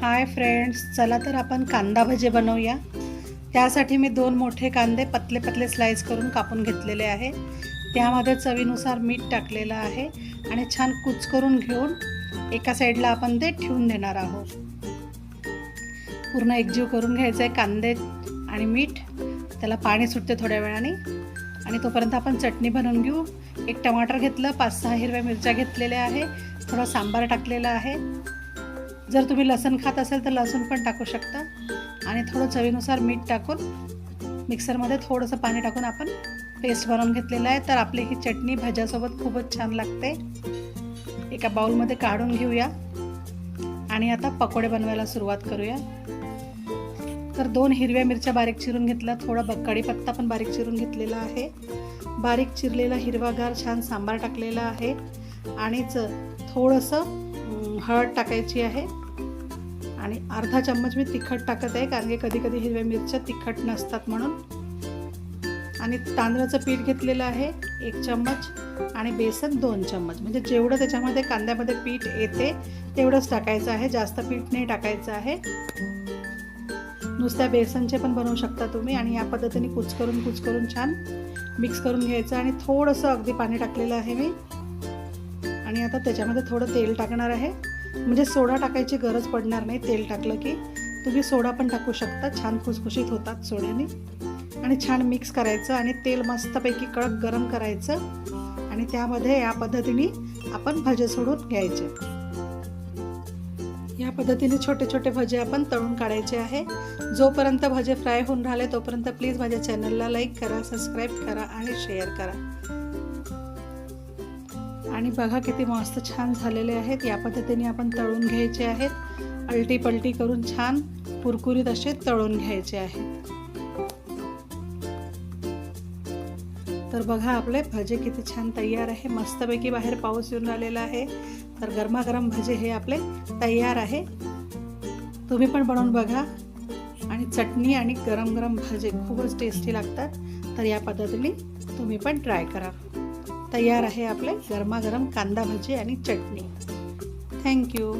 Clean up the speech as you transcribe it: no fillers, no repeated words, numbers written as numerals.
Hi friends, चला तर आपण कांदा भजी बनवूया। त्यासाठी मी 2 मोठे कांदे पतले पतले स्लाइस करून कापून घेतलेले आहे। त्यामध्ये चवीनुसार मीठ टाकलेलं आहे आणि छान कुचकरून घेऊन एका साईडला आपण ते ठेवून देणार आहोत। पूर्ण एकजीव करून घ्यायचं आहे कांदे आणि मीठ, त्याला पाणी सुटते थोड्या वेळाने आणि तोपर्यंत आपण चटणी बनवून घेऊ। एक टमाटर घेतलं, 5-6 हिरव्या मिरच्या घेतलेल्या आहे, थोडा सांबार टाकलेला आहे। जर तुम्ही लसूण खात असेल तर लसूण पण टाकू शकता आणि थोडं चवीनुसार मीठ टाकून मिक्सरमध्ये थोडंसं पाणी टाकून आपण पेस्ट बनवून घेतलेलं आहे। तर आपली ही चटणी भज्यासोबत खूपच छान लागते। एका बाउलमध्ये काढून घेऊया आणि आता पकोडे बनवायला सुरुवात करूया। तर 2 हिरव्या मिरच्या बारीक चिरून घेतल्या, थोडा कढीपत्ता पण बारीक चिरून घेतलेला आहे, बारीक चिरलेला हिरवागार छान सांबार टाकलेला आहे आणि थोडंसं हळद टाकायची आहे आणि अर्धा चम्मच मी तिखट टाकत आहे, कारण की कधी कधी हिरव्या मिरच्या तिखट नसतात म्हणून। आणि तांदळाचं पीठ घेतलेलं आहे 1 चम्मच आणि बेसन 2 चम्मच, म्हणजे जेवढं त्याच्यामध्ये कांद्यामध्ये पीठ येते तेवढंच टाकायचं आहे, जास्त पीठ नाही टाकायचं आहे। नुसत्या बेसनचे पण बनवू शकता तुम्ही। आणि या पद्धतीने कुचकरून छान मिक्स करून घ्यायचं आणि थोडंसं अगदी पाणी टाकलेलं आहे मी। आणि आता त्याच्यामध्ये थोडं तेल टाकणार आहे, म्हणजे सोडा टाकायची गरज पडणार नाही। तेल टाकलं की तुम्ही सोडा पण टाकू शकता, छान खुसखुशीत होतात सोड्याने। आणि छान मिक्स करायचं आणि तेल मस्तपैकी कडक गरम करायचं आणि त्यामध्ये या पद्धतीने आपण भजे सोडून घ्यायचे। या पद्धतीने छोटे छोटे भजे आपण तळून काढायचे आहे। जोपर्यंत भजे फ्राय होऊन राहिले तोपर्यंत प्लीज माझ्या चॅनलला लाईक करा, सबस्क्राईब करा आणि शेअर करा। आणि बघा किती मस्त छान झालेले आहेत। या पद्धतीने आपण तळून घ्यायचे आहेत, अलटी पलटी करून छान कुरकुरीत असे तळून घ्यायचे आहेत। तर बघा आपले भजे किती छान तयार आहे, मस्तपैकी बाहेर पाऊस येऊन राहिलेला आहे। तर गरमागरम भजे हे आपले तयार आहे, तुम्ही पण बनवून बघा। आणि चटणी आणि गरम गरम भजे खूपच टेस्टी लागतात, तर या पद्धतीने तुम्ही पण ट्राय करा। तयार आहे आपले गरमागरम कांदा भजी आणि चटणी। थँक्यू।